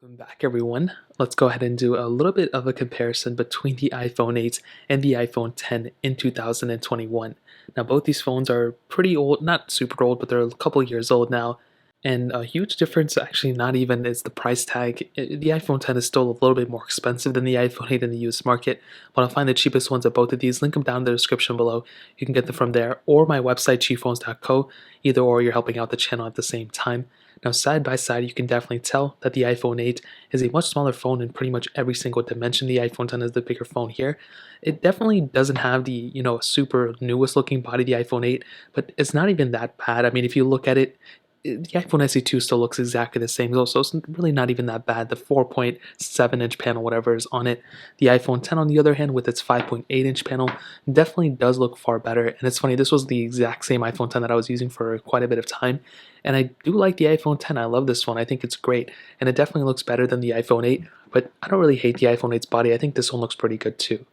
Welcome back, everyone. Let's go ahead and do a little bit of a comparison between the iPhone 8 and the iPhone 10 in 2021. Now, both these phones are pretty old, not super old, but they're a couple years old now. And a huge difference, actually, not even is the price tag. The iPhone 10 is still a little bit more expensive than the iPhone 8 in the US market, but I'll find the cheapest ones of both of these. Link them down in the description below. You can get them from there or my website, cheapphones.co. Either or, you're helping out the channel at the same time. Now, side by side, you can definitely tell that the iPhone 8 is a much smaller phone in pretty much every single dimension. The iPhone 10 is the bigger phone here. It definitely doesn't have the, super newest looking body, the iPhone 8, but it's not even that bad. I mean, if you look at it, the iPhone SE2 still looks exactly the same, so it's really not even that bad. The 4.7-inch panel, whatever is on it. The iPhone 10, on the other hand, with its 5.8-inch panel, definitely does look far better. And it's funny, this was the exact same iPhone 10 that I was using for quite a bit of time. And I do like the iPhone 10. I love this one. I think it's great. And it definitely looks better than the iPhone 8. But I don't really hate the iPhone 8's body. I think this one looks pretty good too.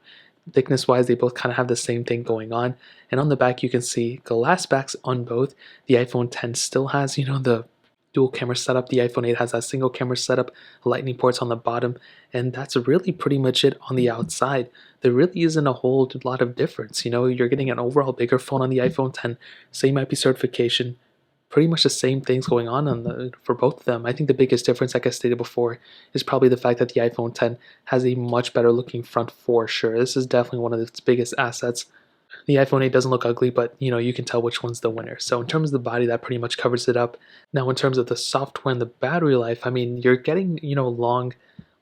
Thickness wise, they both kind of have the same thing going on. And on the back, you can see glass backs on both. The iPhone 10 still has, the dual camera setup. The iPhone 8 has that single camera setup, lightning ports on the bottom, and that's really pretty much it on the outside. There really isn't a whole lot of difference. You're getting an overall bigger phone on the iPhone 10, same IP certification, pretty much the same things going on for both of them. I think the biggest difference, like I stated before, is probably the fact that the iPhone 10 has a much better looking front for sure. This is definitely one of its biggest assets. The iPhone 8 doesn't look ugly, but you can tell which one's the winner. So in terms of the body, that pretty much covers it up. Now in terms of the software and the battery life, I mean, you're getting, long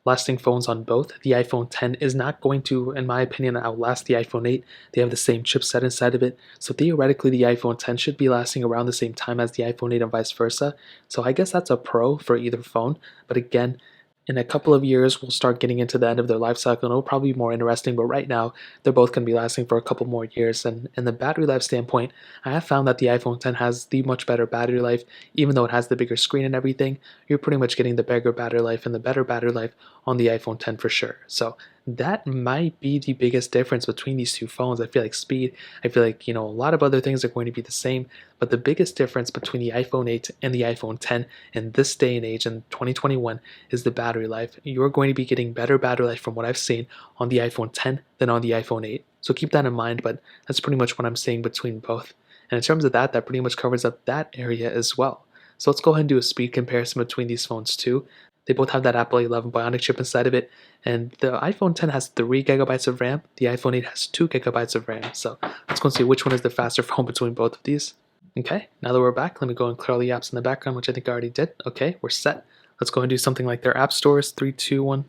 lasting phones on both. The iPhone 10 is not going to, in my opinion, outlast the iPhone 8. They have the same chipset inside of it. So theoretically, the iPhone 10 should be lasting around the same time as the iPhone 8 and vice versa. So I guess that's a pro for either phone. But again, in a couple of years, we'll start getting into the end of their life cycle, and it'll probably be more interesting. But right now, they're both going to be lasting for a couple more years. And in the battery life standpoint, I have found that the iPhone 10 has the much better battery life, even though it has the bigger screen and everything. You're pretty much getting the bigger battery life and the better battery life on the iPhone 10 for sure. So that might be the biggest difference between these two phones. I feel like speed, I feel like, a lot of other things are going to be the same, but the biggest difference between the iPhone 8 and the iPhone 10 in this day and age in 2021 is the battery life. You're going to be getting better battery life from what I've seen on the iPhone 10 than on the iPhone 8. So keep that in mind, but that's pretty much what I'm saying between both. And in terms of that pretty much covers up that area as well. So let's go ahead and do a speed comparison between these phones too. They both have that Apple 11 Bionic chip inside of it, and the iPhone 10 has 3 gigabytes of RAM. The iPhone 8 has 2 gigabytes of RAM. So let's go and see which one is the faster phone between both of these. Okay, now that we're back, let me go and clear all the apps in the background, which I think I already did. Okay, we're set. Let's go and do something like their app stores. 3, 2, 1.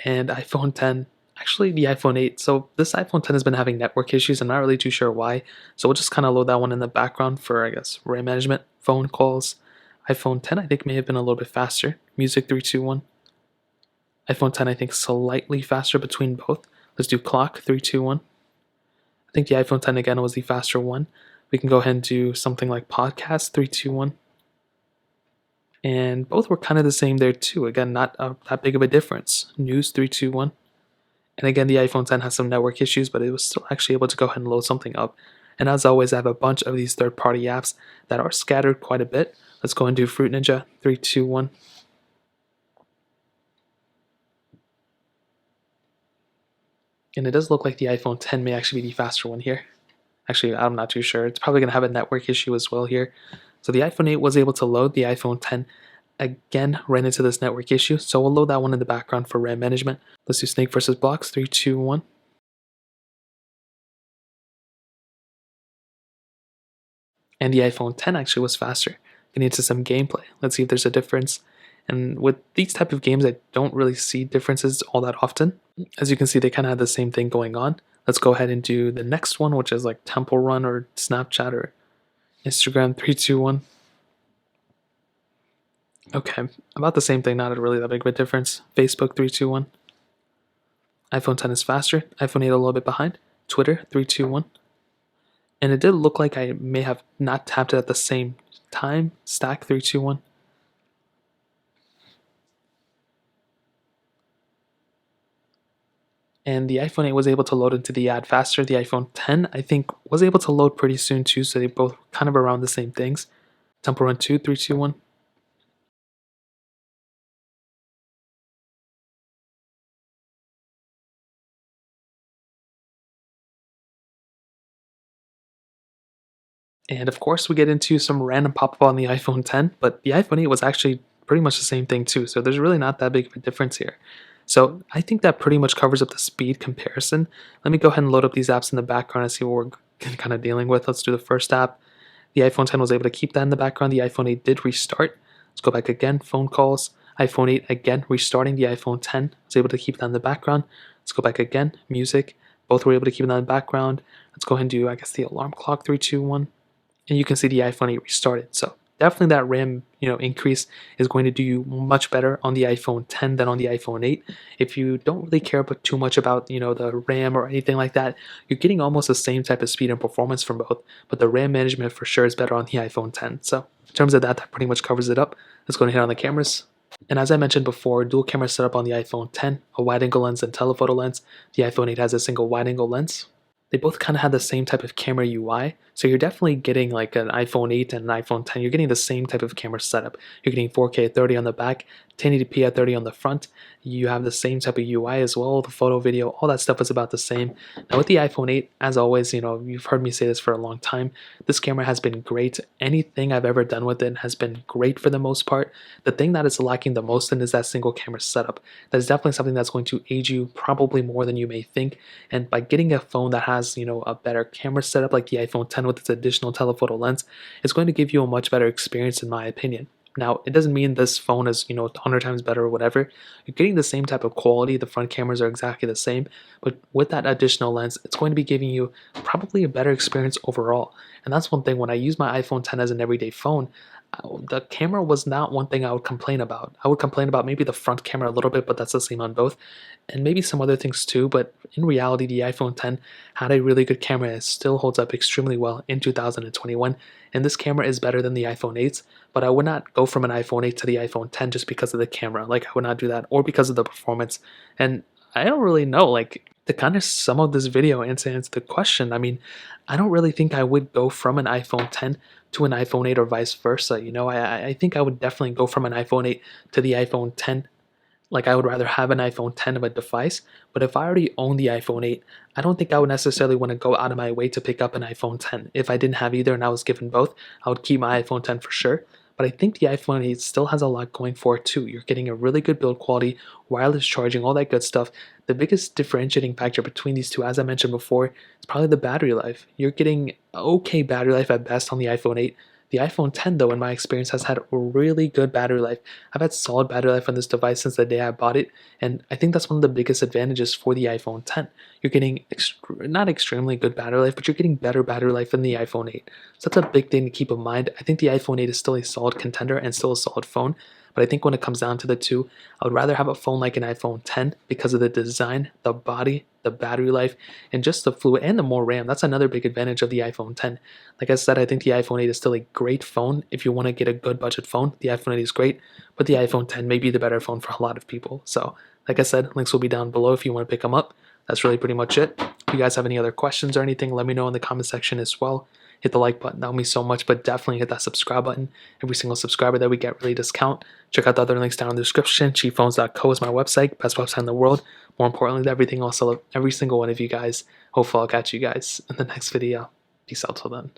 And iPhone 10. Actually, the iPhone 8. So this iPhone 10 has been having network issues. I'm not really too sure why. So we'll just kind of load that one in the background for, I guess, RAM management, phone calls. iPhone 10, I think, may have been a little bit faster. Music 3, 2, 1. iPhone 10, I think, slightly faster between both. Let's do clock 3, 2, 1. I think the iPhone 10 again was the faster one. We can go ahead and do something like podcast 3, 2, 1. And both were kind of the same there too. Again, not that big of a difference. News 3, 2, 1. And again, the iPhone 10 has some network issues, but it was still actually able to go ahead and load something up. And as always, I have a bunch of these third-party apps that are scattered quite a bit. Let's go and do Fruit Ninja 3, 2, 1. And it does look like the iPhone 10 may actually be the faster one here. Actually, I'm not too sure. It's probably going to have a network issue as well here. So the iPhone 8 was able to load. The iPhone 10 again ran into this network issue. So we'll load that one in the background for RAM management. Let's do Snake versus Blocks 3, 2, 1. And the iPhone 10 actually was faster. Getting into some gameplay. Let's see if there's a difference. And with these type of games, I don't really see differences all that often. As you can see, they kind of have the same thing going on. Let's go ahead and do the next one, which is like Temple Run or Snapchat or Instagram 3, 2, 1. Okay, about the same thing, not really that big of a difference. Facebook 3, 2, 1. iPhone 10 is faster. iPhone 8 a little bit behind. Twitter 3, 2, 1. And it did look like I may have not tapped it at the same time. Stack 3, 2, 1. And the iPhone 8 was able to load into the ad faster. The iPhone 10, I think, was able to load pretty soon too, so they both kind of around the same things. Temple Run 2, 3, 2, 1. And of course, we get into some random pop-up on the iPhone 10, but the iPhone 8 was actually pretty much the same thing too. So there's really not that big of a difference here. So I think that pretty much covers up the speed comparison. Let me go ahead and load up these apps in the background and see what we're kind of dealing with. Let's do the first app. The iPhone 10 was able to keep that in the background. The iPhone 8 did restart. Let's go back again, phone calls. iPhone 8 again restarting. The iPhone 10 was able to keep that in the background. Let's go back again, music. Both were able to keep that in the background. Let's go ahead and do, I guess, the alarm clock, 3, 2, 1. And you can see the iPhone 8 restarted. So definitely that RAM, increase is going to do you much better on the iPhone 10 than on the iPhone 8. If you don't really care about too much about, the RAM or anything like that, you're getting almost the same type of speed and performance from both. But the RAM management for sure is better on the iPhone 10. So in terms of that, that pretty much covers it up. Let's go ahead on the cameras. And as I mentioned before, dual camera setup on the iPhone 10, a wide angle lens and telephoto lens. The iPhone 8 has a single wide angle lens. They both kind of have the same type of camera UI, so you're definitely getting like an iPhone 8 and an iPhone 10. You're getting the same type of camera setup. You're getting 4K at 30 on the back, 1080p at 30 on the front. You have the same type of UI as well. The photo, video, all that stuff is about the same. Now with the iPhone 8, as always, you've heard me say this for a long time. This camera has been great. Anything I've ever done with it has been great for the most part. The thing that is lacking the most in is that single camera setup. That is definitely something that's going to age you probably more than you may think. And by getting a phone that has, a better camera setup like the iPhone 10 with its additional telephoto lens, it's going to give you a much better experience in my opinion. Now, it doesn't mean this phone is, 100 times better or whatever. You're getting the same type of quality. The front cameras are exactly the same. But with that additional lens, it's going to be giving you probably a better experience overall. And that's one thing. When I use my iPhone 10 as an everyday phone, the camera was not one thing I would complain about. I would complain about maybe the front camera a little bit, but that's the same on both. And maybe some other things too. But in reality, the iPhone 10 had a really good camera. It still holds up extremely well in 2021. And this camera is better than the iPhone 8's. But I would not go from an iPhone 8 to the iPhone 10 just because of the camera. Like, I would not do that, or because of the performance. And I don't really know, like, to kind of sum up this video and to answer the question, I mean, I don't really think I would go from an iPhone 10 to an iPhone 8 or vice versa. I think I would definitely go from an iPhone 8 to the iPhone 10. Like, I would rather have an iPhone 10 of a device, but if I already own the iPhone 8, I don't think I would necessarily want to go out of my way to pick up an iPhone 10. If I didn't have either and I was given both, I would keep my iPhone 10 for sure. But I think the iPhone 8 still has a lot going for it too. You're getting a really good build quality, wireless charging, all that good stuff. The biggest differentiating factor between these two, as I mentioned before, is probably the battery life. You're getting okay battery life at best on the iPhone 8. The iPhone 10, though, in my experience, has had a really good battery life. I've had solid battery life on this device since the day I bought it, and I think that's one of the biggest advantages for the iPhone 10. You're getting not extremely good battery life, but you're getting better battery life than the iPhone 8. So that's a big thing to keep in mind. I think the iPhone 8 is still a solid contender and still a solid phone, but I think when it comes down to the two, I would rather have a phone like an iPhone 10 because of the design, the body, the battery life, and just the fluid and the more RAM. That's another big advantage of the iPhone 10. Like I said, I think the iPhone 8 is still a great phone. If you want to get a good budget phone, the iPhone 8 is great, but the iPhone 10 may be the better phone for a lot of people. So, like I said, links will be down below if you want to pick them up. That's really pretty much it. If you guys have any other questions or anything, let me know in the comment section as well. Hit the like button, that would mean so much, but definitely hit that subscribe button. Every single subscriber that we get really discount. Check out the other links down in the description. cheapphones.co is my website, best website in the world. More importantly than everything else, I love every single one of you guys. Hopefully I'll catch you guys in the next video. Peace out till then.